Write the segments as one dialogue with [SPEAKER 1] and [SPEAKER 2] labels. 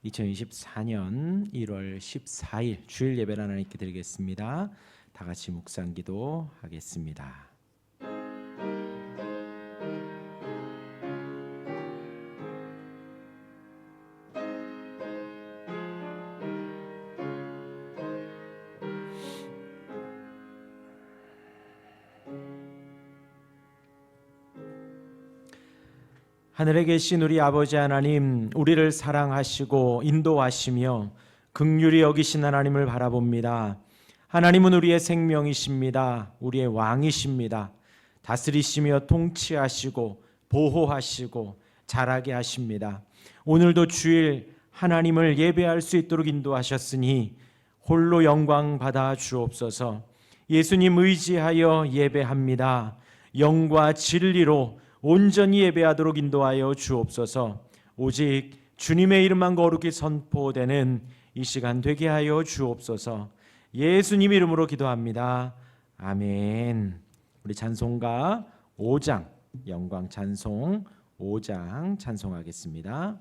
[SPEAKER 1] 2024년 1월 14일 주일 예배를 하나님께 드리겠습니다. 다 같이 묵상기도 하겠습니다. 하늘에 계신 우리 아버지 하나님, 우리를 사랑하시고 인도하시며 긍휼히 여기신 하나님을 바라봅니다. 하나님은 우리의 생명이십니다. 우리의 왕이십니다. 다스리시며 통치하시고 보호하시고 자라게 하십니다. 오늘도 주일 하나님을 예배할 수 있도록 인도하셨으니 홀로 영광 받아 주옵소서. 예수님 의지하여 예배합니다. 영과 진리로 온전히 예배하도록 인도하여 주옵소서. 오직 주님의 이름만 거룩히 선포되는 이 시간 되게 하여 주옵소서. 예수님 이름으로 기도합니다. 아멘. 우리 찬송가 5장, 영광 찬송 5장 찬송하겠습니다.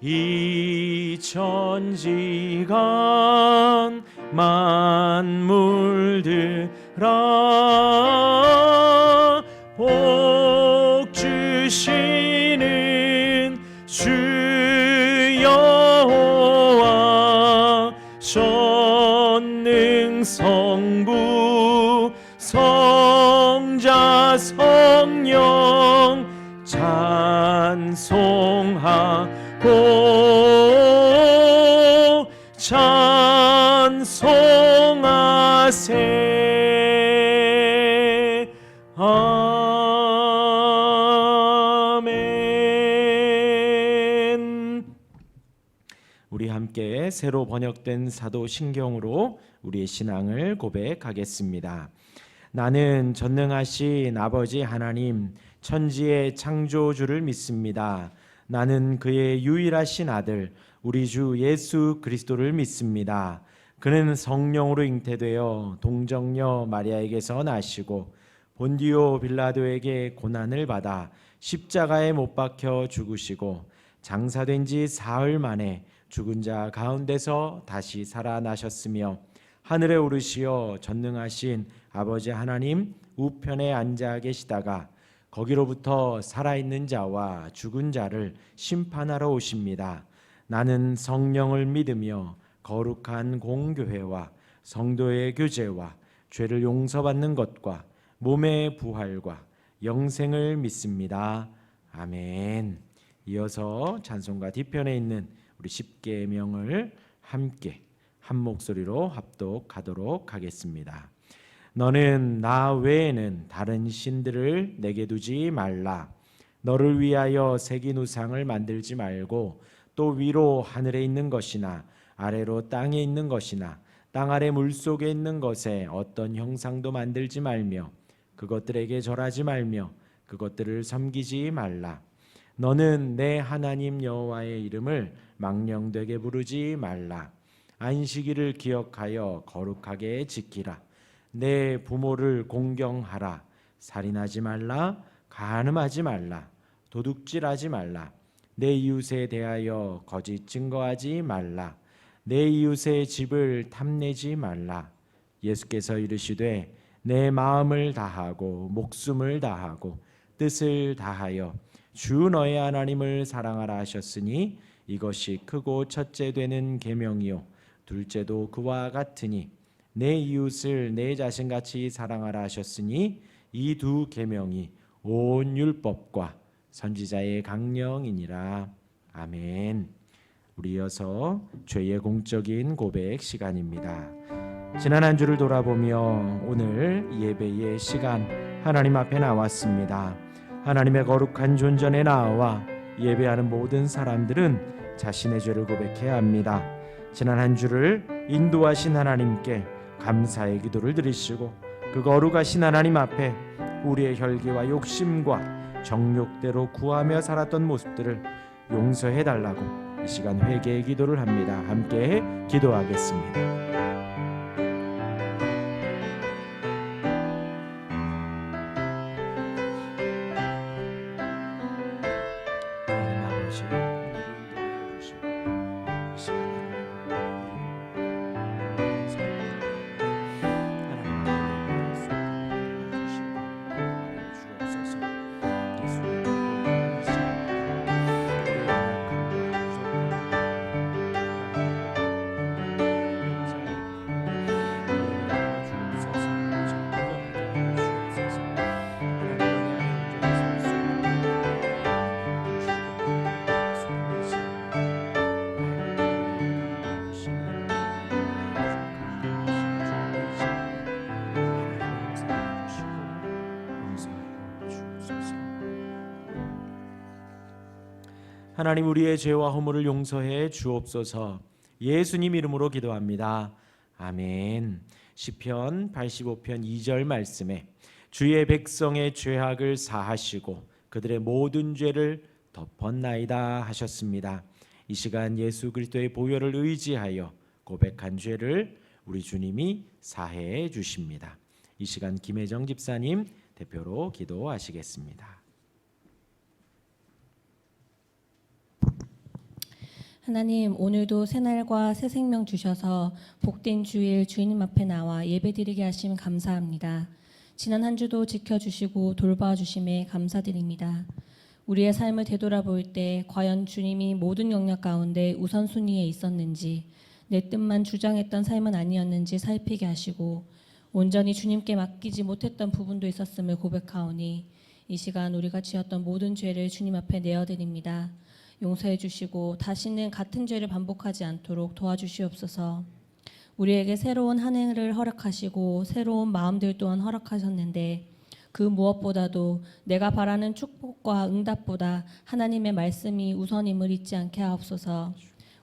[SPEAKER 1] 이 천지간 만물들아 복 주시는 주 여호와 전능 성부 성자 성령 찬송하고 찬송하세. 아멘. 우리 함께 새로 번역된 사도신경으로 우리의 신앙을 고백하겠습니다. 나는 전능하신 아버지 하나님 천지의 창조주를 믿습니다. 나는 그의 유일하신 아들 우리 주 예수 그리스도를 믿습니다. 그는 성령으로 잉태되어 동정녀 마리아에게서 나시고 본디오 빌라도에게 고난을 받아 십자가에 못 박혀 죽으시고 장사된 지 사흘 만에 죽은 자 가운데서 다시 살아나셨으며 하늘에 오르시어 전능하신 아버지 하나님 우편에 앉아 계시다가 거기로부터 살아있는 자와 죽은 자를 심판하러 오십니다. 나는 성령을 믿으며 거룩한 공교회와 성도의 교제와 죄를 용서받는 것과 몸의 부활과 영생을 믿습니다. 아멘. 이어서 찬송가 뒤편에 있는 우리 십계명을 함께 한 목소리로 합독하도록 하겠습니다. 너는 나 외에는 다른 신들을 내게 두지 말라. 너를 위하여 새긴 우상을 만들지 말고 또 위로 하늘에 있는 것이나 아래로 땅에 있는 것이나 땅 아래 물속에 있는 것에 어떤 형상도 만들지 말며 그것들에게 절하지 말며 그것들을 섬기지 말라. 너는 내 하나님 여호와의 이름을 망령되게 부르지 말라. 안식일을 기억하여 거룩하게 지키라. 내 부모를 공경하라. 살인하지 말라. 간음하지 말라. 도둑질하지 말라. 내 이웃에 대하여 거짓 증거하지 말라. 내 이웃의 집을 탐내지 말라. 예수께서 이르시되 내 마음을 다하고 목숨을 다하고 뜻을 다하여 주 너의 하나님을 사랑하라 하셨으니 이것이 크고 첫째 되는 계명이요 둘째도 그와 같으니 내 이웃을 내 자신같이 사랑하라 하셨으니 이 두 계명이 온 율법과 선지자의 강령이니라. 아멘. 우리 이어서 죄의 공적인 고백 시간입니다. 지난 한 주를 돌아보며 오늘 예배의 시간 하나님 앞에 나왔습니다. 하나님의 거룩한 존전에 나와 예배하는 모든 사람들은 자신의 죄를 고백해야 합니다. 지난 한 주를 인도하신 하나님께 감사의 기도를 드리시고 그 거룩하신 하나님 앞에 우리의 혈기와 욕심과 정욕대로 구하며 살았던 모습들을 용서해달라고 이 시간 회개의 기도를 합니다. 함께 기도하겠습니다. 하나님, 우리의 죄와 허물을 용서해 주옵소서. 예수님 이름으로 기도합니다. 아멘. 시편 85편 2절 말씀에 주의 백성의 죄악을 사하시고 그들의 모든 죄를 덮었나이다 하셨습니다. 이 시간 예수 그리스도의 보혈을 의지하여 고백한 죄를 우리 주님이 사해 주십니다. 이 시간 김혜정 집사님 대표로 기도하시겠습니다.
[SPEAKER 2] 하나님, 오늘도 새날과 새 생명 주셔서 복된 주일 주님 앞에 나와 예배드리게 하심 감사합니다. 지난 한 주도 지켜주시고 돌봐주심에 감사드립니다. 우리의 삶을 되돌아볼 때 과연 주님이 모든 영역 가운데 우선순위에 있었는지, 내 뜻만 주장했던 삶은 아니었는지 살피게 하시고 온전히 주님께 맡기지 못했던 부분도 있었음을 고백하오니 이 시간 우리가 지었던 모든 죄를 주님 앞에 내어드립니다. 용서해 주시고 다시는 같은 죄를 반복하지 않도록 도와주시옵소서. 우리에게 새로운 한 해를 허락하시고 새로운 마음들 또한 허락하셨는데 그 무엇보다도 내가 바라는 축복과 응답보다 하나님의 말씀이 우선임을 잊지 않게 하옵소서.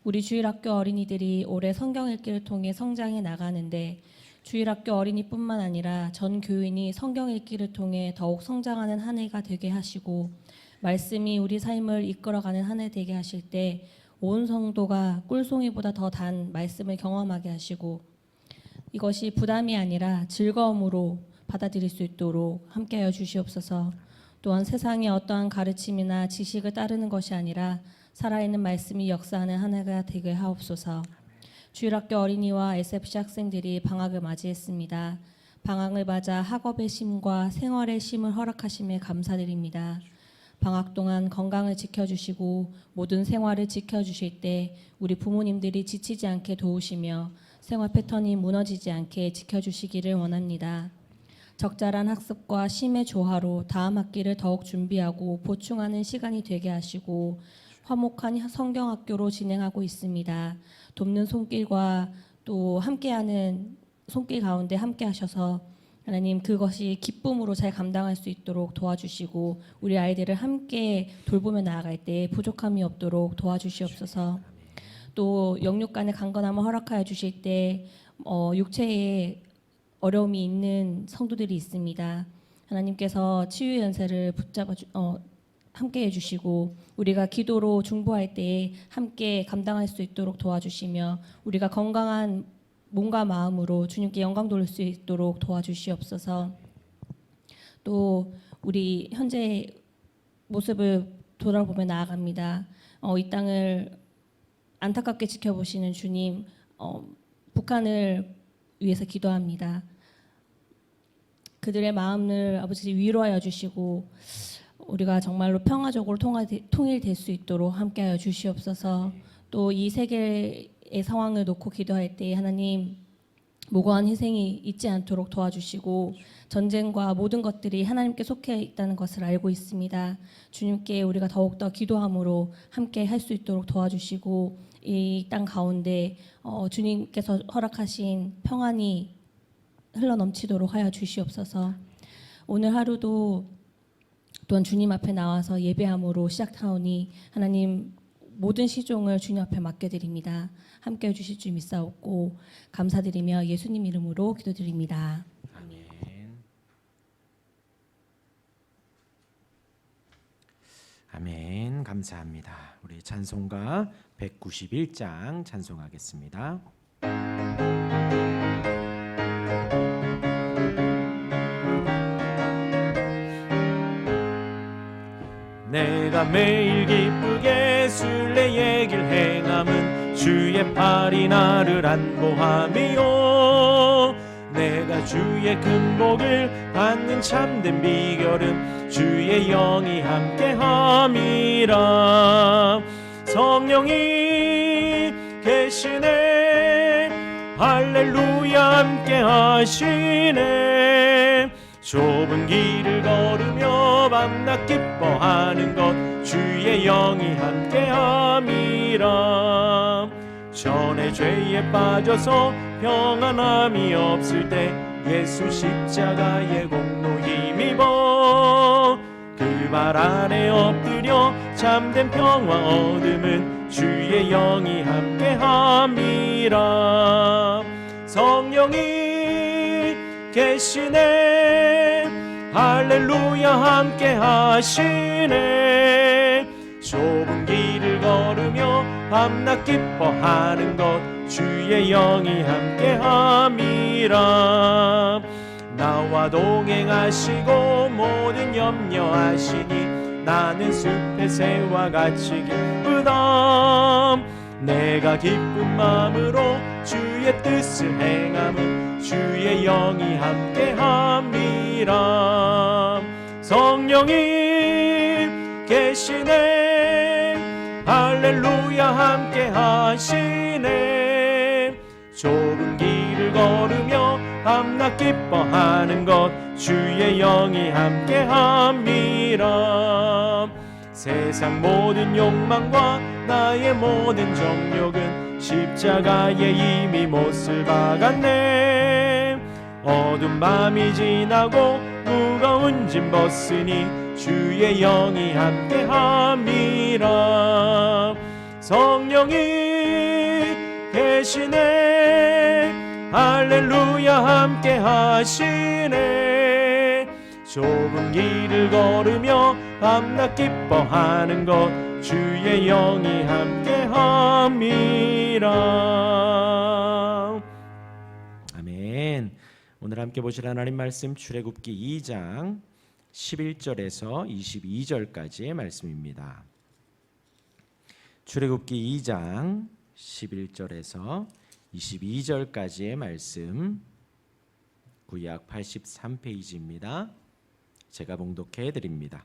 [SPEAKER 2] 우리 주일학교 어린이들이 올해 성경 읽기를 통해 성장해 나가는데 주일학교 어린이뿐만 아니라 전 교인이 성경 읽기를 통해 더욱 성장하는 한 해가 되게 하시고 말씀이 우리 삶을 이끌어가는 한 해 되게 하실 때 온 성도가 꿀송이보다 더 단 말씀을 경험하게 하시고 이것이 부담이 아니라 즐거움으로 받아들일 수 있도록 함께하여 주시옵소서. 또한 세상의 어떠한 가르침이나 지식을 따르는 것이 아니라 살아있는 말씀이 역사하는 한 해가 되게 하옵소서. 주일학교 어린이와 SFC 학생들이 방학을 맞이했습니다. 방학을 맞아 학업의 쉼과 생활의 쉼을 허락하심에 감사드립니다. 방학 동안 건강을 지켜주시고 모든 생활을 지켜주실 때 우리 부모님들이 지치지 않게 도우시며 생활 패턴이 무너지지 않게 지켜주시기를 원합니다. 적절한 학습과 쉼의 조화로 다음 학기를 더욱 준비하고 보충하는 시간이 되게 하시고 화목한 성경학교로 진행하고 있습니다. 돕는 손길과 또 함께하는 손길 가운데 함께 하셔서 하나님 그것이 기쁨으로 잘 감당할 수 있도록 도와주시고 우리 아이들을 함께 돌보며 나아갈 때 부족함이 없도록 도와주시옵소서. 또 영육 간의 강건함을 허락하여 주실 때 육체에 어려움이 있는 성도들이 있습니다. 하나님께서 치유 연세를 붙잡아 함께 해주시고 우리가 기도로 중보할 때 함께 감당할 수 있도록 도와주시며 우리가 건강한 몸과 마음으로 주님께 영광 돌릴 수 있도록 도와주시옵소서. 또 우리 현재 모습을 돌아보며 나아갑니다. 이 땅을 안타깝게 지켜보시는 주님, 북한을 위해서 기도합니다. 그들의 마음을 아버지 위로하여 주시고 우리가 정말로 평화적으로 통일될 수 있도록 함께하여 주시옵소서. 또 이 세계의 상황을 놓고 기도할 때 하나님 무고한 희생이 있지 않도록 도와주시고 전쟁과 모든 것들이 하나님께 속해 있다는 것을 알고 있습니다. 주님께 우리가 더욱더 기도함으로 함께 할 수 있도록 도와주시고 이 땅 가운데 주님께서 허락하신 평안이 흘러넘치도록 하여 주시옵소서. 오늘 하루도 또한 주님 앞에 나와서 예배함으로 시작하오니 하나님 모든 시종을 주님 앞에 맡겨드립니다. 함께해 주실 줄 믿사옵고 감사드리며 예수님 이름으로 기도드립니다.
[SPEAKER 1] 아멘. 아멘. 감사합니다. 우리 찬송가 191장 찬송하겠습니다. 내가 매일 기쁘게 순례의 길 행함은 주의 팔이 나를 안보함이요, 내가 주의 금복을 받는 참된 비결은 주의 영이 함께함이라. 성령이 계시네, 할렐루야 함께하시네. 좁은 길을 걸으며 밤낮 기뻐하는 것 주의 영이 함께함이라. 전에 죄에 빠져서 평안함이 없을 때 예수 십자가의 공로 힘입어 그 발 아래 엎드려 참된 평화 얻음은 주의 영이 함께함이라. 성령이 계시네, 할렐루야 함께하시네. 좁은 길을 걸으며 밤낮 기뻐하는 것 주의 영이 함께함이라. 나와 동행하시고 모든 염려하시니 나는 숲의 새와 같이 기쁘다. 내가 기쁜 마음으로 주의 뜻을 행함은 주의 영이 함께함이라. 성령이 계시네, 할렐루야 함께하시네. 좁은 길을 걸으며 밤낮 기뻐하는 것 주의 영이 함께함이라. 세상 모든 욕망과 나의 모든 정욕은 십자가에 이미 못을 박았네. 어두운 밤이 지나고 무거운 짐 벗으니 주의 영이 함께함이라. 성령이 계시네, 할렐루야 함께하시네. 좁은 길을 걸으며 밤낮 기뻐하는 것 주의 영이 함께함이라. 아멘. 오늘 함께 보실 하나님 말씀 출애굽기 2장 11절에서 22절까지의 말씀입니다. 출애굽기 2장 11절에서 22절까지의 말씀, 구약 83페이지입니다. 제가 봉독해 드립니다.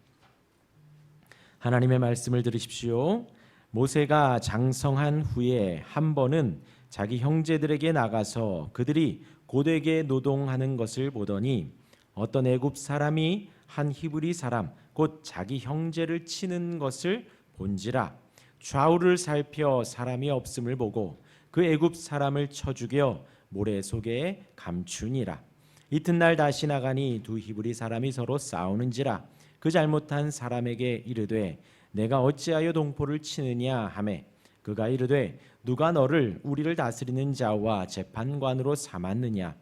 [SPEAKER 1] 하나님의 말씀을 들으십시오. 모세가 장성한 후에 한 번은 자기 형제들에게 나가서 그들이 고되게 노동하는 것을 보더니 어떤 애굽 사람이 한 히브리 사람 곧 자기 형제를 치는 것을 본지라. 좌우를 살펴 사람이 없음을 보고 그 애굽 사람을 쳐 죽여 모래 속에 감추니라. 이튿날 다시 나가니 두 히브리 사람이 서로 싸우는지라. 그 잘못한 사람에게 이르되 내가 어찌하여 동포를 치느냐 하매 그가 이르되 누가 너를 우리를 다스리는 자와 재판관으로 삼았느냐?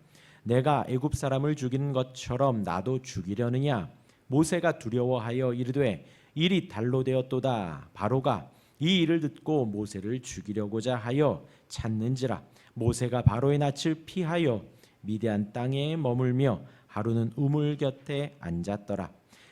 [SPEAKER 1] 내가 애굽 사람을 죽인 것처럼 나도 죽이려느냐? 모세가 두려워하여 이르되 일이 달로 되었도다. 바로가 이 일을 듣고 모세를 죽이려고자 하여 찾는지라. 모세가 바로의 낯을 피하여 미디안 땅에 머물며 하루는 우물 곁에 앉았더라.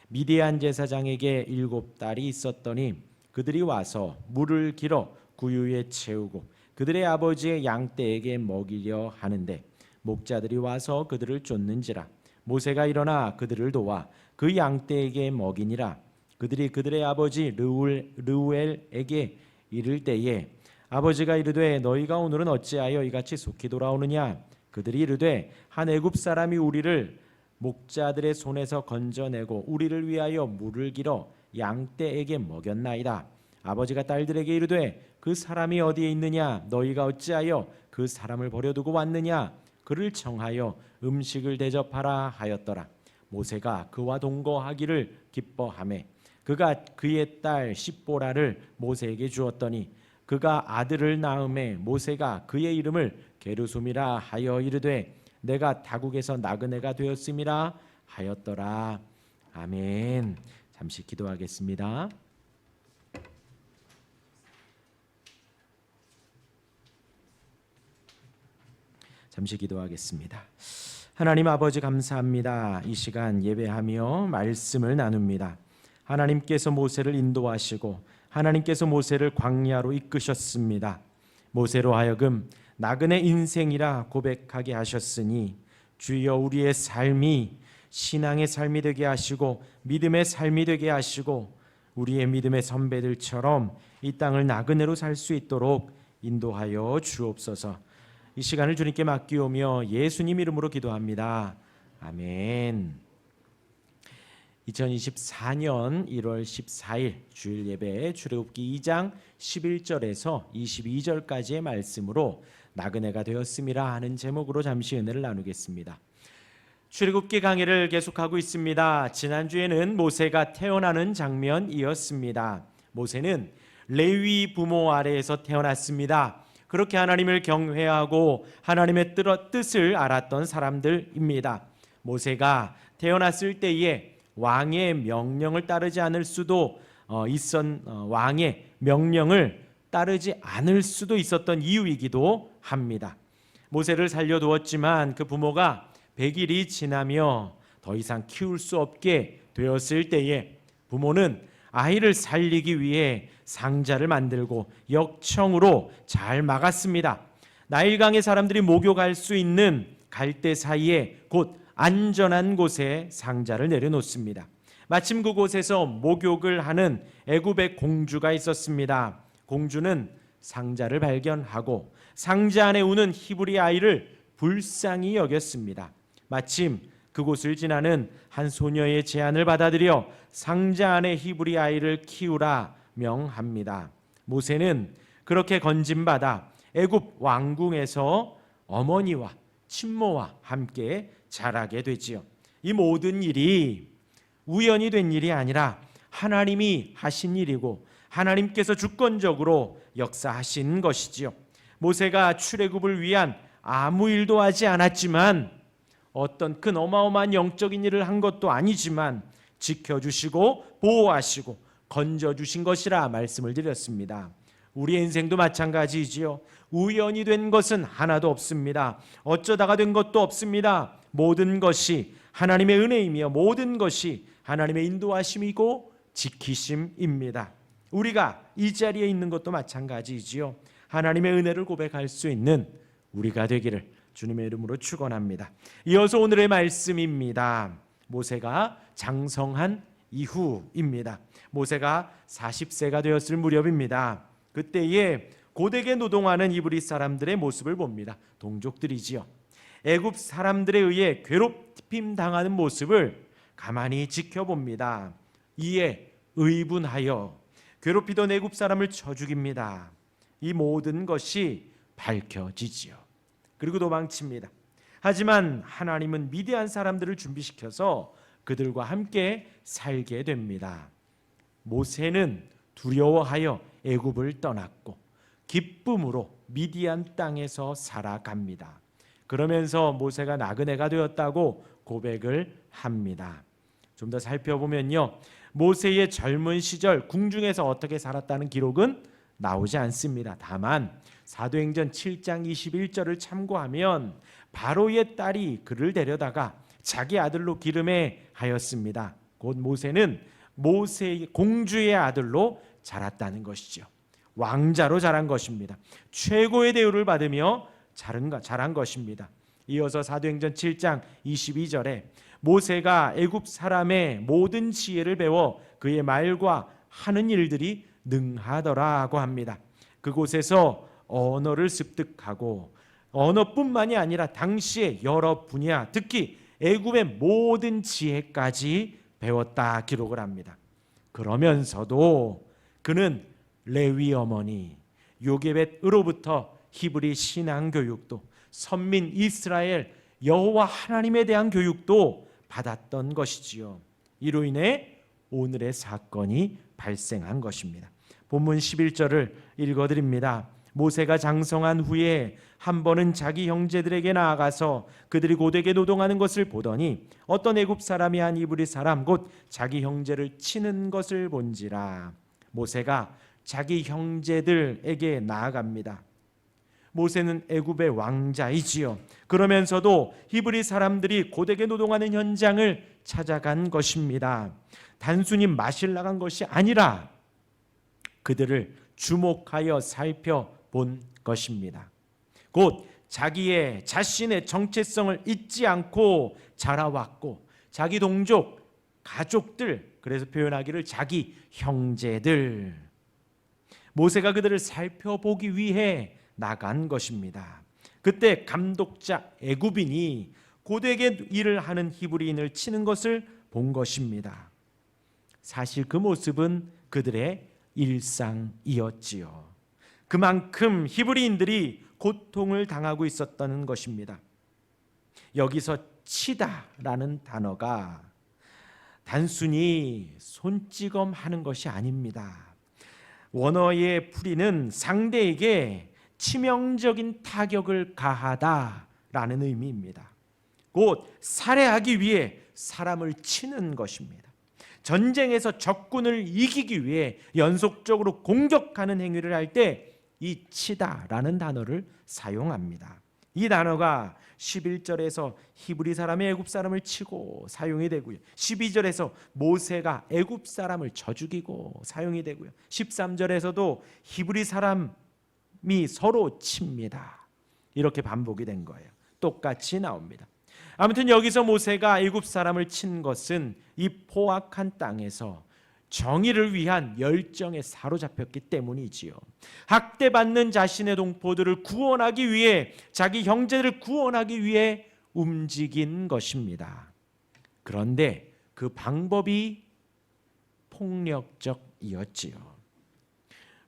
[SPEAKER 1] 미디안 제사장에게 7딸이 있었더니 그들이 와서 물을 길어 구유에 채우고 그들의 아버지의 양떼에게 먹이려 하는데 목자들이 와서 그들을 쫓는지라. 모세가 일어나 그들을 도와 그 양떼에게 먹이니라. 그들이 그들의 아버지 르우엘에게 이를 때에 아버지가 이르되 너희가 오늘은 어찌하여 이같이 속히 돌아오느냐? 그들이 이르되 한 애굽 사람이 우리를 목자들의 손에서 건져내고 우리를 위하여 물을 길어 양떼에게 먹였나이다. 아버지가 딸들에게 이르되 그 사람이 어디에 있느냐? 너희가 어찌하여 그 사람을 버려두고 왔느냐? 그를 청하여 음식을 대접하라 하였더라. 모세가 그와 동거하기를 기뻐하매 그가 그의 딸 십보라를 모세에게 주었더니 그가 아들을 낳음에 모세가 그의 이름을 게르솜이라 하여 이르되 내가 다국에서 나그네가 되었음이라 하였더라. 아멘. 잠시 기도하겠습니다. 잠시 기도하겠습니다. 하나님 아버지 감사합니다. 이 시간 예배하며 말씀을 나눕니다. 하나님께서 모세를 인도하시고 하나님께서 모세를 광야로 이끄셨습니다. 모세로 하여금 나그네 인생이라 고백하게 하셨으니 주여 우리의 삶이 신앙의 삶이 되게 하시고 믿음의 삶이 되게 하시고 우리의 믿음의 선배들처럼 이 땅을 나그네로 살 수 있도록 인도하여 주옵소서. 이 시간을 주님께 맡기오며 예수님 이름으로 기도합니다. 아멘. 2024년 1월 14일 주일 예배 출애굽기 2장 11절에서 22절까지의 말씀으로 나그네가 되었음이라 하는 제목으로 잠시 은혜를 나누겠습니다. 출애굽기 강해를 계속하고 있습니다. 지난주에는 모세가 태어나는 장면이었습니다. 모세는 레위 부모 아래에서 태어났습니다. 그렇게 하나님을 경외하고 하나님의 뜻을 알았던 사람들입니다. 모세가 태어났을 때에 왕의 명령을 따르지 않을 수도 왕의 명령을 따르지 않을 수도 있었던 이유이기도 합니다. 모세를 살려두었지만 그 부모가 100일이 지나며 더 이상 키울 수 없게 되었을 때에 부모는 아이를 살리기 위해 상자를 만들고 역청으로 잘 막았습니다. 나일강의 사람들이 목욕할 수 있는 갈대 사이에 곧 안전한 곳에 상자를 내려놓습니다. 마침 그곳에서 목욕을 하는 애굽의 공주가 있었습니다. 공주는 상자를 발견하고 상자 안에 우는 히브리 아이를 불쌍히 여겼습니다. 마침 그곳을 지나는 한 소녀의 제안을 받아들여 상자 안에 히브리 아이를 키우라 명합니다. 모세는 그렇게 건진받아 애굽 왕궁에서 어머니와 친모와 함께 자라게 되지요. 이 모든 일이 우연이 된 일이 아니라 하나님이 하신 일이고 하나님께서 주권적으로 역사하신 것이지요. 모세가 출애굽을 위한 아무 일도 하지 않았지만 어떤 큰 어마어마한 영적인 일을 한 것도 아니지만 지켜주시고 보호하시고 건져주신 것이라 말씀을 드렸습니다. 우리의 인생도 마찬가지이지요. 우연이 된 것은 하나도 없습니다. 어쩌다가 된 것도 없습니다. 모든 것이 하나님의 은혜이며 모든 것이 하나님의 인도하심이고 지키심입니다. 우리가 이 자리에 있는 것도 마찬가지이지요. 하나님의 은혜를 고백할 수 있는 우리가 되기를 주님의 이름으로 축원합니다. 이어서 오늘의 말씀입니다. 모세가 장성한 이후입니다. 모세가 40세가 되었을 무렵입니다. 그때에 고되게 노동하는 이브리 사람들의 모습을 봅니다. 동족들이지요. 애굽 사람들에 의해 괴롭힘 당하는 모습을 가만히 지켜봅니다. 이에 의분하여 괴롭히던 애굽 사람을 쳐 죽입니다. 이 모든 것이 밝혀지지요. 그리고 도망칩니다. 하지만 하나님은 미디안 사람들을 준비시켜서 그들과 함께 살게 됩니다. 모세는 두려워하여 애굽을 떠났고 기쁨으로 미디안 땅에서 살아갑니다. 그러면서 모세가 나그네가 되었다고 고백을 합니다. 좀 더 살펴보면요, 모세의 젊은 시절 궁중에서 어떻게 살았다는 기록은 나오지 않습니다. 다만 사도행전 7장 21절을 참고하면 바로의 딸이 그를 데려다가 자기 아들로 기름해 하였습니다. 곧 모세는 모세의 공주의 아들로 자랐다는 것이죠. 왕자로 자란 것입니다. 최고의 대우를 받으며 자란 것입니다. 이어서 사도행전 7장 22절에 모세가 애굽 사람의 모든 지혜를 배워 그의 말과 하는 일들이 능하더라고 합니다. 그곳에서 언어를 습득하고 언어뿐만이 아니라 당시의 여러 분야, 특히 애굽의 모든 지혜까지 배웠다 기록을 합니다. 그러면서도 그는 레위 어머니 요게벳으로부터 히브리 신앙 교육도 선민 이스라엘 여호와 하나님에 대한 교육도 받았던 것이지요. 이로 인해 오늘의 사건이 발생한 것입니다. 본문 11절을 읽어드립니다. 모세가 장성한 후에 한 번은 자기 형제들에게 나아가서 그들이 고되게 노동하는 것을 보더니 어떤 애굽 사람이 한 이브리 사람 곧 자기 형제를 치는 것을 본지라. 모세가 자기 형제들에게 나아갑니다. 모세는 애굽의 왕자이지요. 그러면서도 히브리 사람들이 고되게 노동하는 현장을 찾아간 것입니다. 단순히 마실 나간 것이 아니라 그들을 주목하여 살펴본 것입니다. 곧 자기의 자신의 정체성을 잊지 않고 자라왔고 자기 동족, 가족들, 그래서 표현하기를 자기 형제들, 모세가 그들을 살펴보기 위해 나간 것입니다. 그때 감독자 애굽인이 고되게 일을 하는 히브리인을 치는 것을 본 것입니다. 사실 그 모습은 그들의 일상이었지요. 그만큼 히브리인들이 고통을 당하고 있었다는 것입니다. 여기서 치다라는 단어가 단순히 손찌검하는 것이 아닙니다. 원어의 풀이는 상대에게 치명적인 타격을 가하다라는 의미입니다. 곧 살해하기 위해 사람을 치는 것입니다. 전쟁에서 적군을 이기기 위해 연속적으로 공격하는 행위를 할 때 이 치다라는 단어를 사용합니다. 이 단어가 11절에서 히브리 사람이 애굽 사람을 치고 사용이 되고요. 12절에서 모세가 애굽 사람을 쳐 죽이고 사용이 되고요. 13절에서도 히브리 사람이 서로 칩니다. 이렇게 반복이 된 거예요. 똑같이 나옵니다. 아무튼 여기서 모세가 애굽 사람을 친 것은 이 포악한 땅에서 정의를 위한 열정에 사로잡혔기 때문이지요. 학대받는 자신의 동포들을 구원하기 위해, 자기 형제를 구원하기 위해 움직인 것입니다. 그런데 그 방법이 폭력적이었지요.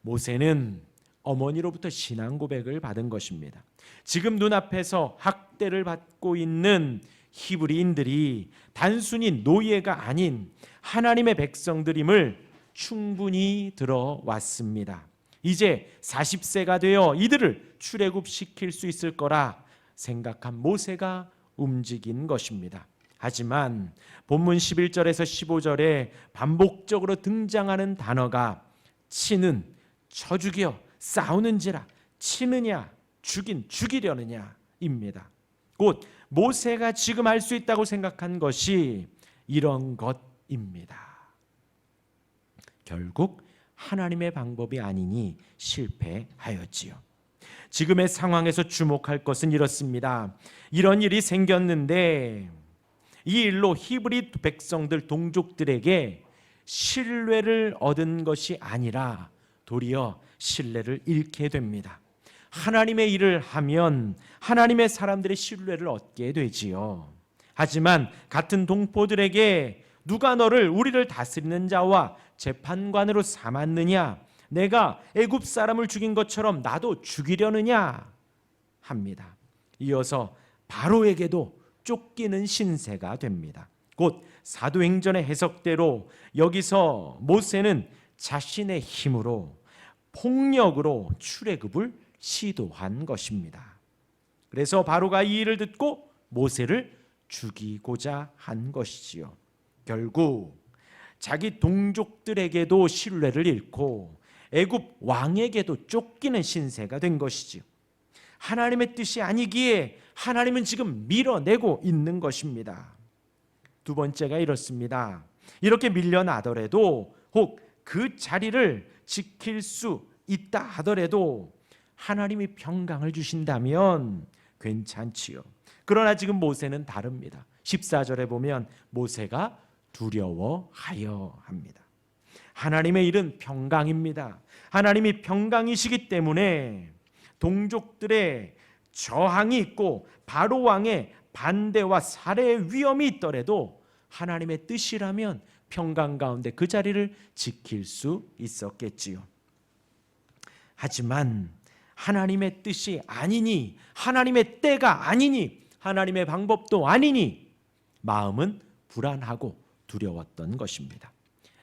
[SPEAKER 1] 모세는 어머니로부터 신앙 고백을 받은 것입니다. 지금 눈앞에서 학대를 받고 있는 히브리인들이 단순히 노예가 아닌 하나님의 백성들임을 충분히 들어왔습니다. 이제 40세가 되어 이들을 출애굽시킬 수 있을 거라 생각한 모세가 움직인 것입니다. 하지만 본문 11절에서 15절에 반복적으로 등장하는 단어가 치는, 쳐 죽여, 싸우는지라, 치느냐, 죽이려느냐입니다. 곧 모세가 지금 할 수 있다고 생각한 것이 이런 것입니다. 결국 하나님의 방법이 아니니 실패하였지요. 지금의 상황에서 주목할 것은 이렇습니다. 이런 일이 생겼는데 이 일로 히브리 백성들, 동족들에게 신뢰를 얻은 것이 아니라 도리어 신뢰를 잃게 됩니다. 하나님의 일을 하면 하나님의 사람들의 신뢰를 얻게 되지요. 하지만 같은 동포들에게 누가 너를, 우리를 다스리는 자와 재판관으로 삼았느냐, 내가 애굽 사람을 죽인 것처럼 나도 죽이려느냐 합니다. 이어서 바로에게도 쫓기는 신세가 됩니다. 곧 사도행전의 해석대로 여기서 모세는 자신의 힘으로, 폭력으로 출애굽을 시도한 것입니다. 그래서 바로가 이 일을 듣고 모세를 죽이고자 한 것이지요. 결국 자기 동족들에게도 신뢰를 잃고 애굽 왕에게도 쫓기는 신세가 된 것이지요. 하나님의 뜻이 아니기에 하나님은 지금 밀어내고 있는 것입니다. 두 번째가 이렇습니다. 이렇게 밀려나더라도, 혹 그 자리를 지킬 수 있다 하더라도 하나님이 평강을 주신다면 괜찮지요. 그러나 지금 모세는 다릅니다. 14절에 보면 모세가 두려워하여 합니다. 하나님의 일은 평강입니다. 하나님이 평강이시기 때문에 동족들의 저항이 있고 바로 왕의 반대와 살해의 위험이 있더라도 하나님의 뜻이라면 평강 가운데 그 자리를 지킬 수 있었겠지요. 하지만 하나님의 뜻이 아니니, 하나님의 때가 아니니, 하나님의 방법도 아니니 마음은 불안하고 두려웠던 것입니다.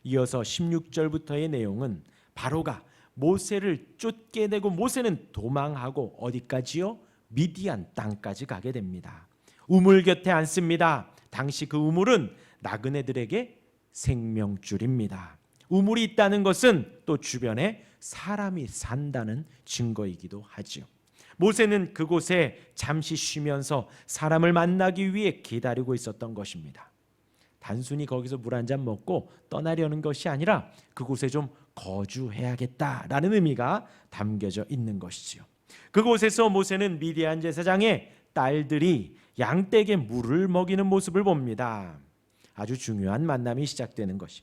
[SPEAKER 1] 이어서 16절부터의 내용은 바로가 모세를 쫓겨내고 모세는 도망하고 어디까지요? 미디안 땅까지 가게 됩니다. 우물 곁에 앉습니다. 당시 그 우물은 나그네들에게 생명줄입니다. 우물이 있다는 것은 또 주변에 사람이 산다는 증거이기도 하죠. 모세는 그곳에 잠시 쉬면서 사람을 만나기 위해 기다리고 있었던 것입니다. 단순히 거기서 물 한 잔 먹고 떠나려는 것이 아니라 그곳에 좀 거주해야겠다라는 의미가 담겨져 있는 것이지요. 그곳에서 모세는 미디안 제사장의 딸들이 양떼에게 물을 먹이는 모습을 봅니다. 아주 중요한 만남이 시작되는 것이,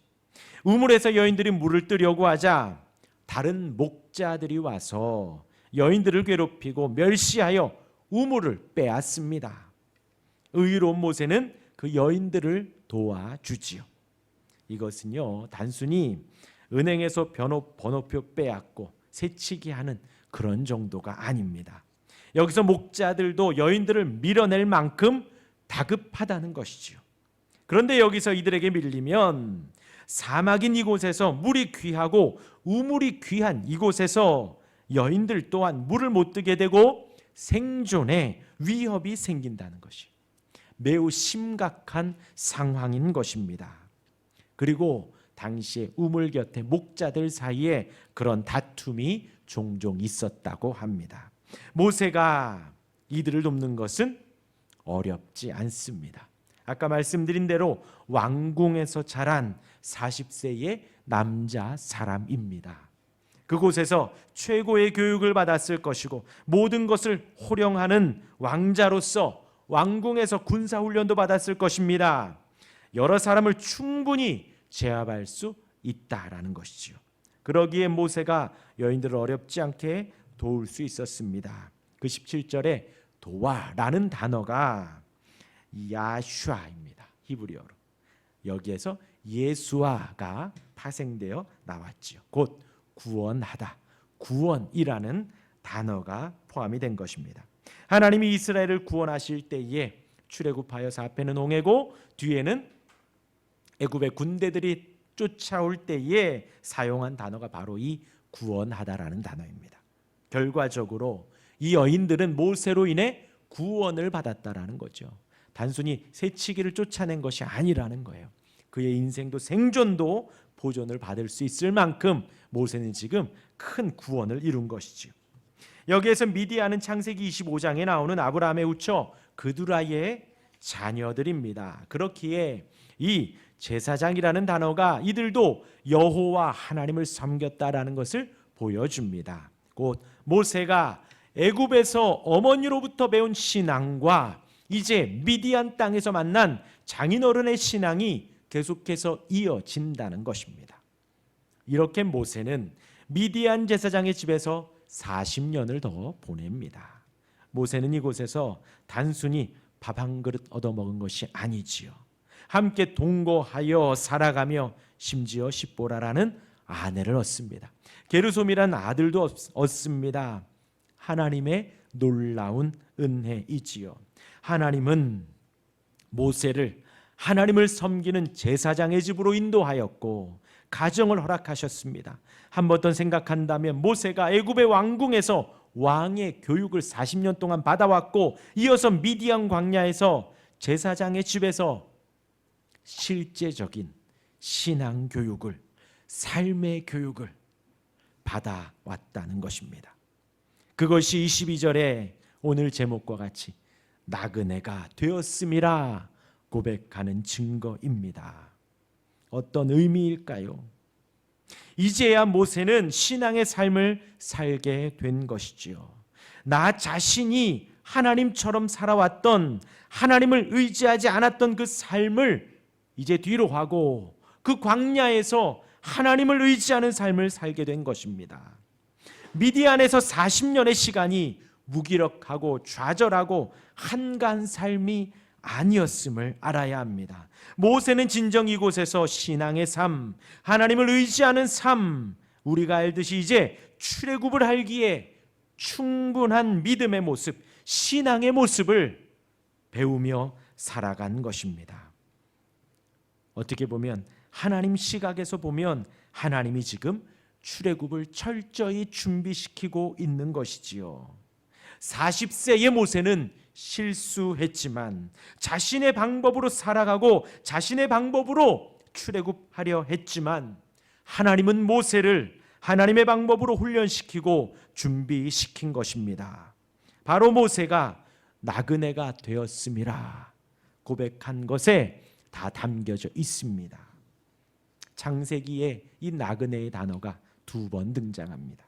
[SPEAKER 1] 우물에서 여인들이 물을 뜨려고 하자 다른 목자들이 와서 여인들을 괴롭히고 멸시하여 우물을 빼앗습니다. 의로운 모세는 그 여인들을 도와주지요. 이것은요, 단순히 은행에서 번호표 빼앗고 새치기 하는 그런 정도가 아닙니다. 여기서 목자들도 여인들을 밀어낼 만큼 다급하다는 것이지요. 그런데 여기서 이들에게 밀리면 사막인 이곳에서 물이 귀하고 우물이 귀한 이곳에서 여인들 또한 물을 못 뜨게 되고 생존에 위협이 생긴다는 것이 매우 심각한 상황인 것입니다. 그리고 당시에 우물 곁에 목자들 사이에 그런 다툼이 종종 있었다고 합니다. 모세가 이들을 돕는 것은 어렵지 않습니다. 아까 말씀드린 대로 왕궁에서 자란 40세의 남자 사람입니다. 그곳에서 최고의 교육을 받았을 것이고 모든 것을 호령하는 왕자로서 왕궁에서 군사훈련도 받았을 것입니다. 여러 사람을 충분히 제압할 수 있다라는 것이지요. 그러기에 모세가 여인들을 어렵지 않게 도울 수 있었습니다. 그 17절에 도와라는 단어가 야슈아입니다. 히브리어로. 여기에서 예수아가 파생되어 나왔지요. 곧 구원하다, 구원이라는 단어가 포함이 된 것입니다. 하나님이 이스라엘을 구원하실 때에 출애굽하여서 앞에는 홍해고 뒤에는 애굽의 군대들이 쫓아올 때에 사용한 단어가 바로 이 구원하다라는 단어입니다. 결과적으로 이 여인들은 모세로 인해 구원을 받았다라는 거죠. 단순히 새치기를 쫓아낸 것이 아니라는 거예요. 그의 인생도 생존도 보존을 받을 수 있을 만큼 모세는 지금 큰 구원을 이룬 것이죠. 여기에서 미디안은 창세기 25장에 나오는 아브라함의 우처 그두라의 자녀들입니다. 그렇기에 이 제사장이라는 단어가 이들도 여호와 하나님을 섬겼다라는 것을 보여줍니다. 곧 모세가 애굽에서 어머니로부터 배운 신앙과 이제 미디안 땅에서 만난 장인어른의 신앙이 계속해서 이어진다는 것입니다. 이렇게 모세는 미디안 제사장의 집에서 40년을 더 보냅니다. 모세는 이곳에서 단순히 밥 한 그릇 얻어먹은 것이 아니지요. 함께 동거하여 살아가며 심지어 십보라라는 아내를 얻습니다. 게르솜이라는 아들도 얻습니다. 하나님의 놀라운 은혜이지요. 하나님은 모세를 하나님을 섬기는 제사장의 집으로 인도하였고 가정을 허락하셨습니다. 한 번 더 생각한다면 모세가 애굽의 왕궁에서 왕의 교육을 40년 동안 받아왔고 이어서 미디안 광야에서 제사장의 집에서 실제적인 신앙 교육을, 삶의 교육을 받아왔다는 것입니다. 그것이 22절에 오늘 제목과 같이 나그네가 되었음이라 고백하는 증거입니다. 어떤 의미일까요? 이제야 모세는 신앙의 삶을 살게 된 것이지요. 나 자신이 하나님처럼 살아왔던, 하나님을 의지하지 않았던 그 삶을 이제 뒤로 하고 그 광야에서 하나님을 의지하는 삶을 살게 된 것입니다. 미디안에서 40년의 시간이 무기력하고 좌절하고 한가한 삶이 아니었음을 알아야 합니다. 모세는 진정 이곳에서 신앙의 삶, 하나님을 의지하는 삶, 우리가 알듯이 이제 출애굽을 하기에 충분한 믿음의 모습, 신앙의 모습을 배우며 살아간 것입니다. 어떻게 보면 하나님 시각에서 보면 하나님이 지금 출애굽을 철저히 준비시키고 있는 것이지요. 40세의 모세는 실수했지만 자신의 방법으로 살아가고 자신의 방법으로 출애굽하려 했지만 하나님은 모세를 하나님의 방법으로 훈련시키고 준비시킨 것입니다. 바로 모세가 나그네가 되었음이라 고백한 것에 다 담겨져 있습니다. 창세기에 이 나그네의 단어가 2번 등장합니다.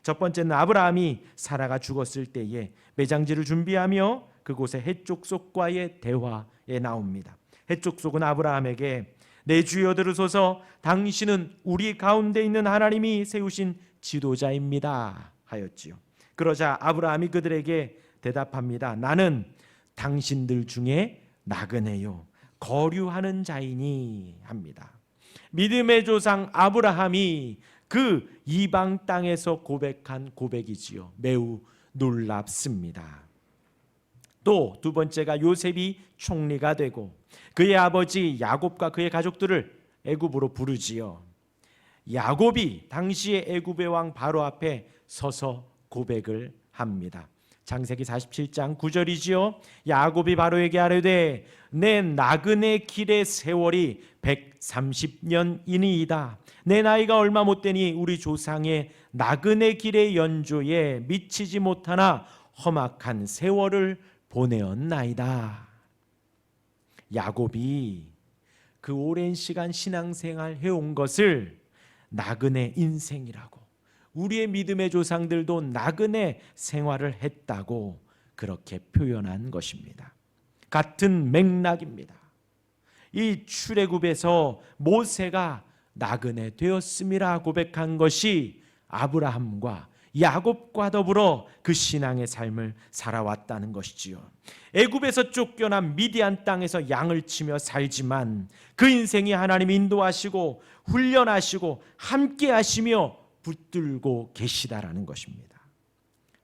[SPEAKER 1] 첫 번째는 아브라함이 사라가 죽었을 때에 매장지를 준비하며 그곳에 헷족속과의 대화에 나옵니다. 헷족속은 아브라함에게 내 주여 들으소서, 당신은 우리 가운데 있는 하나님이 세우신 지도자입니다 하였지요. 그러자 아브라함이 그들에게 대답합니다. 나는 당신들 중에 나그네요, 거류하는 자이니 합니다. 믿음의 조상 아브라함이 그 이방 땅에서 고백한 고백이지요. 매우 놀랍습니다. 또 2번째가 요셉이 총리가 되고 그의 아버지 야곱과 그의 가족들을 애굽으로 부르지요. 야곱이 당시의 애굽의 왕 바로 앞에 서서 고백을 합니다. 창세기 47장 9절이지요. 야곱이 바로에게 아뢰되 내 나그네 길의 세월이 130년이니이다. 내 나이가 얼마 못되니 우리 조상의 나그네 길의 연조에 미치지 못하나 험악한 세월을 보내었나이다. 야곱이 그 오랜 시간 신앙생활 해온 것을 나그네 인생이라고, 우리의 믿음의 조상들도 나그네 생활을 했다고 그렇게 표현한 것입니다. 같은 맥락입니다. 이 출애굽에서 모세가 나그네 되었음이라 고백한 것이 아브라함과 야곱과 더불어 그 신앙의 삶을 살아왔다는 것이지요. 애굽에서 쫓겨난 미디안 땅에서 양을 치며 살지만 그 인생이 하나님 인도하시고 훈련하시고 함께 하시며 붙들고 계시다라는 것입니다.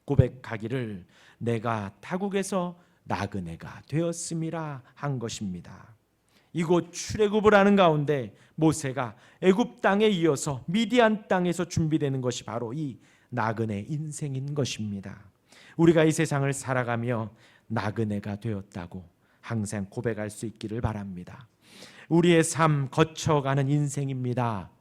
[SPEAKER 1] 고백하기를 내가 타국에서 나그네가 되었음이라 한 것입니다. 이곳 출애굽을 하는 가운데 모세가 애굽 땅에 이어서 미디안 땅에서 준비되는 것이 바로 이 나그네 인생인 것입니다. 우리가 이 세상을 살아가며 나그네가 되었다고 항상 고백할 수 있기를 바랍니다. 우리의 삶 거쳐가는 인생입니다.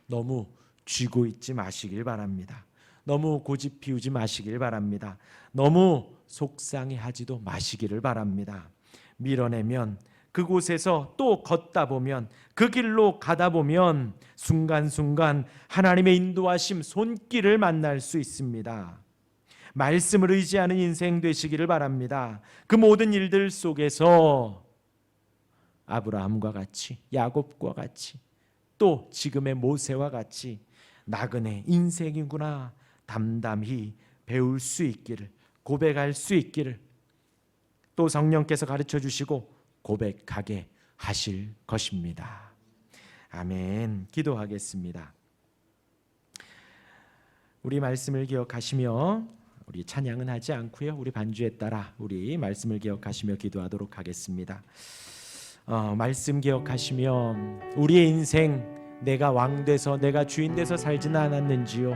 [SPEAKER 1] 너무 쥐고 있지 마시길 바랍니다. 너무 고집 피우지 마시길 바랍니다. 너무 속상해하지도 마시기를 바랍니다. 밀어내면 그곳에서 또 걷다 보면, 그 길로 가다 보면 순간순간 하나님의 인도하심 손길을 만날 수 있습니다. 말씀을 의지하는 인생 되시기를 바랍니다. 그 모든 일들 속에서 아브라함과 같이, 야곱과 같이, 또 지금의 모세와 같이 나그네 인생이구나 담담히 배울 수 있기를, 고백할 수 있기를 또 성령께서 가르쳐 주시고 고백하게 하실 것입니다. 아멘. 기도하겠습니다. 우리 말씀을 기억하시며, 우리 찬양은 하지 않고요, 우리 반주에 따라 우리 말씀을 기억하시며 기도하도록 하겠습니다. 말씀 기억하시며 우리의 인생, 내가 왕 돼서 내가 주인 돼서 살지는 않았는지요.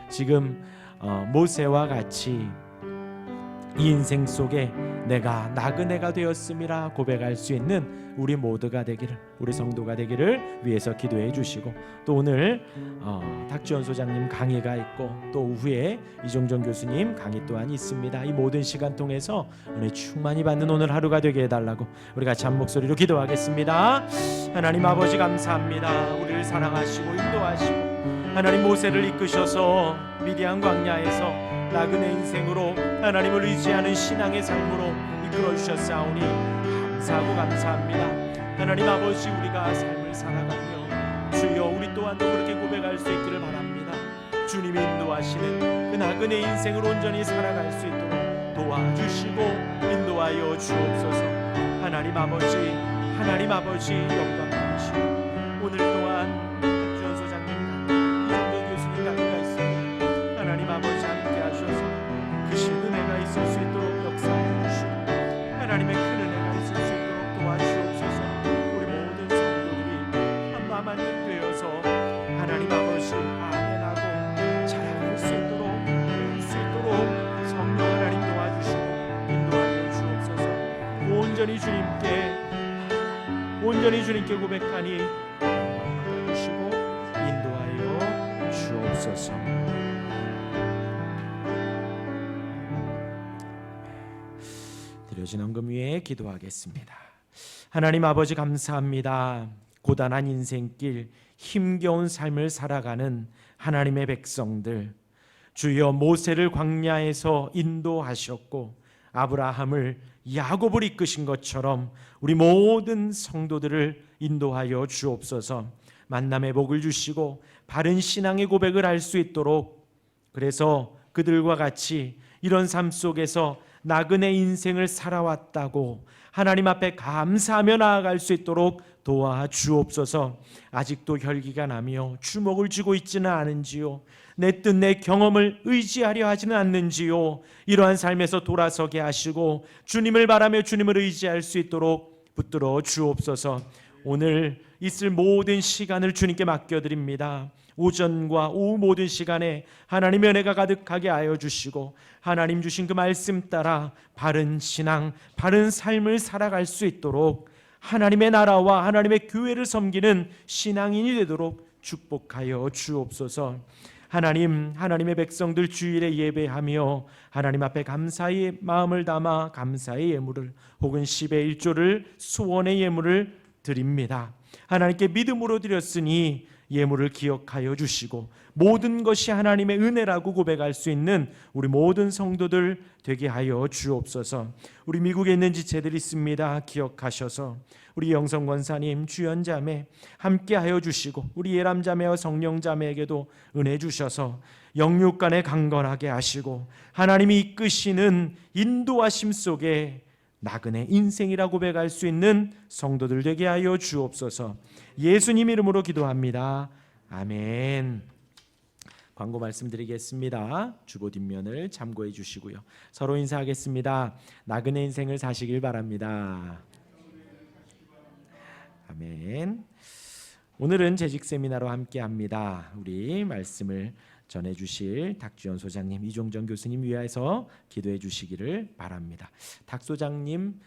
[SPEAKER 1] 지금 모세와 같이 이 인생 속에 내가 나그네가 되었음이라 고백할 수 있는 우리 모두가 되기를, 우리 성도가 되기를 위해서 기도해 주시고, 또 오늘 탁지원 소장님 강의가 있고 또 오후에 이종정 교수님 강의 또한 있습니다. 이 모든 시간 통해서 은혜 충만히 받는 오늘 하루가 되게 해달라고 우리 같이 한 목소리로 기도하겠습니다. 하나님 아버지 감사합니다. 우리를 사랑하시고 인도하시고 하나님 모세를 이끄셔서 미디안 광야에서 나그네 인생으로 하나님을 의지하는 신앙의 삶으로 이끌어 주셨사오니 감사하고 감사합니다. 하나님 아버지, 우리가 삶을 살아가며 주여 우리 또한도 그렇게 고백할 수 있기를 바랍니다. 주님이 인도하시는 그 나그네 인생을 온전히 살아갈 수 있도록 도와주시고 인도하여 주옵소서. 하나님 아버지 영광 받으시고 오늘 또한 박지원 소장님, 이종경 교수님 강의가 있습니다. 하나님 아버지 함께 하셔서 그 신은혜가 있을 수 있도록 역사해 주시고 하나님의 큰 은혜가 있을 수 있도록 도와주옵소서. 우리 모든 성도들이 한 마음 한뜻 되어서 하나님 아버지 아멘하고 자랑할 수 있도록, 배울 수 있도록 성령 하나님 도와주시고 인도하여 주옵소서. 온전히 주님께 고백하니 받아주시고 인도하여 주옵소서. 드려진 헌금 위에 기도하겠습니다. 하나님 아버지 감사합니다. 고단한 인생길, 힘겨운 삶을 살아가는 하나님의 백성들, 주여 모세를 광야에서 인도하셨고 아브라함을 야곱을 이끄신 것처럼 우리 모든 성도들을 인도하여 주옵소서. 만남의 복을 주시고 바른 신앙의 고백을 할 수 있도록, 그래서 그들과 같이 이런 삶 속에서 나그네 인생을 살아왔다고 하나님 앞에 감사하며 나아갈 수 있도록 도와주옵소서. 아직도 혈기가 나며 주먹을 쥐고 있지는 않은지요, 내 뜻 내 경험을 의지하려 하지는 않는지요, 이러한 삶에서 돌아서게 하시고 주님을 바라며 주님을 의지할 수 있도록 붙들어 주옵소서. 오늘 있을 모든 시간을 주님께 맡겨드립니다. 오전과 오후 모든 시간에 하나님의 은혜가 가득하게 하여 주시고 하나님 주신 그 말씀 따라 바른 신앙, 바른 삶을 살아갈 수 있도록 하나님의 나라와 하나님의 교회를 섬기는 신앙인이 되도록 축복하여 주옵소서. 하나님, 하나님의 백성들 주일에 예배하며 하나님 앞에 감사의 마음을 담아 감사의 예물을 혹은 10의 1조를 소원의 예물을 드립니다. 하나님께 믿음으로 드렸으니 예물을 기억하여 주시고 모든 것이 하나님의 은혜라고 고백할 수 있는 우리 모든 성도들 되게 하여 주옵소서. 우리 미국에 있는 지체들 있습니다. 기억하셔서 우리 영성 권사님, 주연 자매 함께 하여 주시고 우리 예람 자매와 성령 자매에게도 은혜 주셔서 영육간에 강건하게 하시고 하나님이 이끄시는 인도하심 속에 나그네 인생이라고 고백할 수 있는 성도들 되게 하여 주옵소서. 예수님 이름으로 기도합니다. 아멘. 광고 말씀드리겠습니다. 주보 뒷면을 참고해 주시고요. 서로 인사하겠습니다. 나그네 인생을 사시길 바랍니다. 아멘. 오늘은 재직 세미나로 함께합니다. 우리 말씀을 전해주실 닥주연 소장님, 이종정 교수님 위하여서 기도해 주시기를 바랍니다. 닥 소장님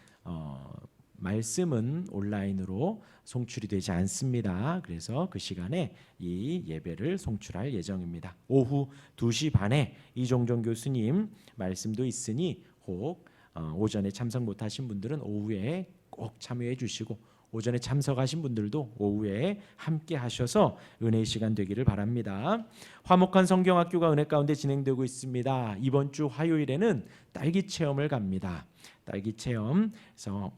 [SPEAKER 1] 말씀은 온라인으로 송출이 되지 않습니다. 그래서 그 시간에 이 예배를 송출할 예정입니다. 오후 2시 반에 이종정 교수님 말씀도 있으니 혹 오전에 참석 못하신 분들은 오후에 꼭 참여해 주시고 오전에 참석하신 분들도 오후에 함께 하셔서 은혜의 시간 되기를 바랍니다. 화목한 성경학교가 은혜 가운데 진행되고 있습니다. 이번 주 화요일에는 딸기 체험을 갑니다. 딸기 체험에서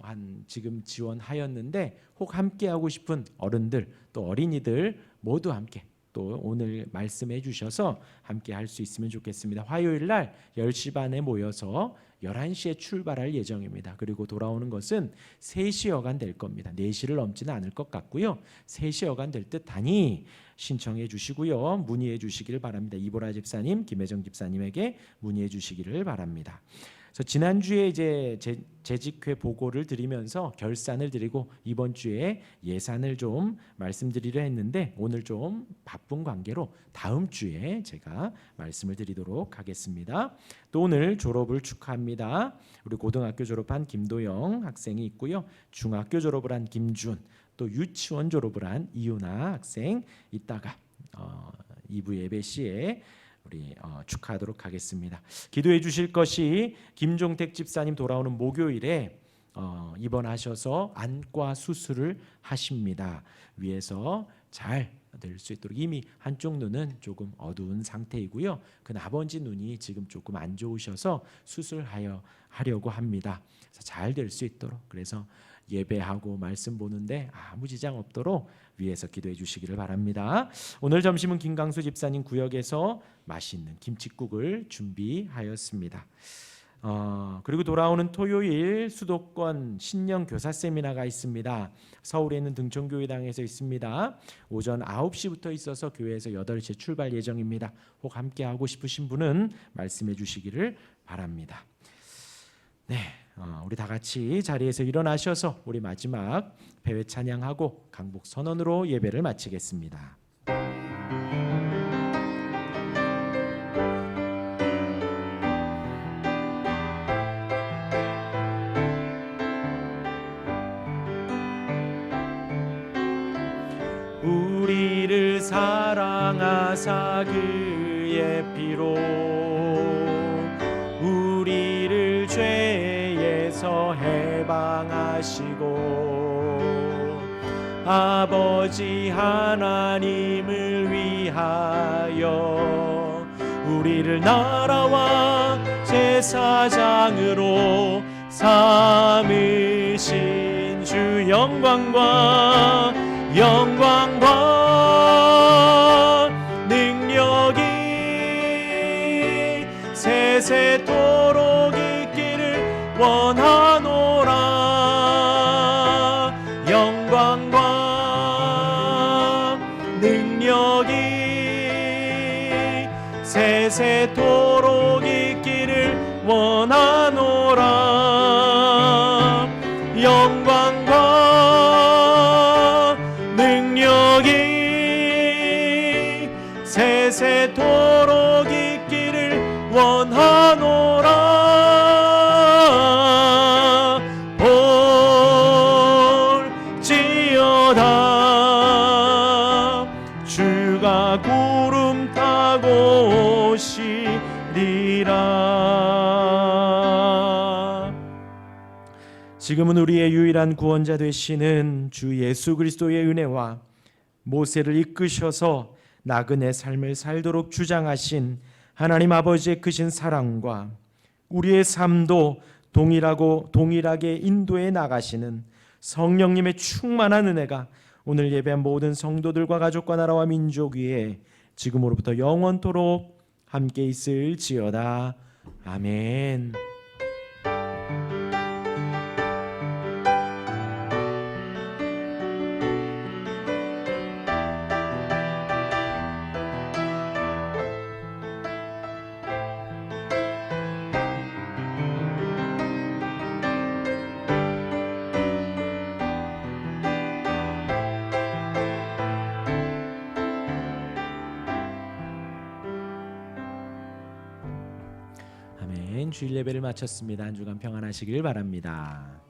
[SPEAKER 1] 한 지금 지원하였는데 혹 함께 하고 싶은 어른들 또 어린이들 모두 함께 또 오늘 말씀해 주셔서 함께 할 수 있으면 좋겠습니다. 화요일 날 10시 반에 모여서 11시에 출발할 예정입니다. 그리고 돌아오는 것은 3시 여간 될 겁니다. 4시를 넘지는 않을 것 같고요. 3시 여간 될 듯하니 신청해 주시고요. 문의해 주시기를 바랍니다. 이보라 집사님, 김혜정 집사님에게 문의해 주시기를 바랍니다. 그래서 지난주에 이제 재직회 보고를 드리면서 결산을 드리고 이번 주에 예산을 좀 말씀드리려 했는데 오늘 좀 바쁜 관계로 다음 주에 제가 말씀을 드리도록 하겠습니다. 또 오늘 졸업을 축하합니다. 우리 고등학교 졸업한 김도영 학생이 있고요. 중학교 졸업을 한 김준, 또 유치원 졸업을 한 이윤아 학생 이따가 2부 예배 시에 우리 축하하도록 하겠습니다. 기도해 주실 것이 김종택 집사님 돌아오는 목요일에 입원하셔서 안과 수술을 하십니다. 위에서 잘 될 수 있도록 이미 한쪽 눈은 조금 어두운 상태이고요. 그 나머지 눈이 지금 조금 안 좋으셔서 수술하려고 합니다. 잘 될 수 있도록 그래서 예배하고 말씀 보는데 아무 지장 없도록 위에서 기도해 주시기를 바랍니다. 오늘 점심은 김강수 집사님 구역에서 맛있는 김칫국을 준비하였습니다. 그리고 돌아오는 토요일 수도권 신령 교사 세미나가 있습니다. 서울에 있는 등촌교회당에서 있습니다. 오전 9시부터 있어서 교회에서 8시에 출발 예정입니다. 혹 함께 하고 싶으신 분은 말씀해 주시기를 바랍니다. 네, 우리 다 같이 자리에서 일어나셔서 우리 마지막 배회 찬양하고 강복 선언으로 예배를 마치겠습니다. 우리를 사랑하사 그의 피로 우리를 죄의 죄에서 해방하시고 아버지 하나님을 위하여 우리를 나라와 제사장으로 삼으신 주 영광과 능력이 세세토록 있기를 원하노라. 영광과 능력이 세세토록 있기를 원하노라. 영광과 능력이 세세토록 있기를 원하노라. 볼지어다 주가 구름 타고 오시리라. 지금은 우리의 유일한 구원자 되시는 주 예수 그리스도의 은혜와 모세를 이끄셔서 나그네 삶을 살도록 주장하신 하나님 아버지의 크신 사랑과 우리의 삶도 동일하게 인도해 나가시는 성령님의 충만한 은혜가 오늘 예배한 모든 성도들과 가족과 나라와 민족 위에 지금으로부터 영원토록 함께 있을지어다. 아멘. 아멘. 주일 예배를 마쳤습니다. 한 주간 평안하시길 바랍니다.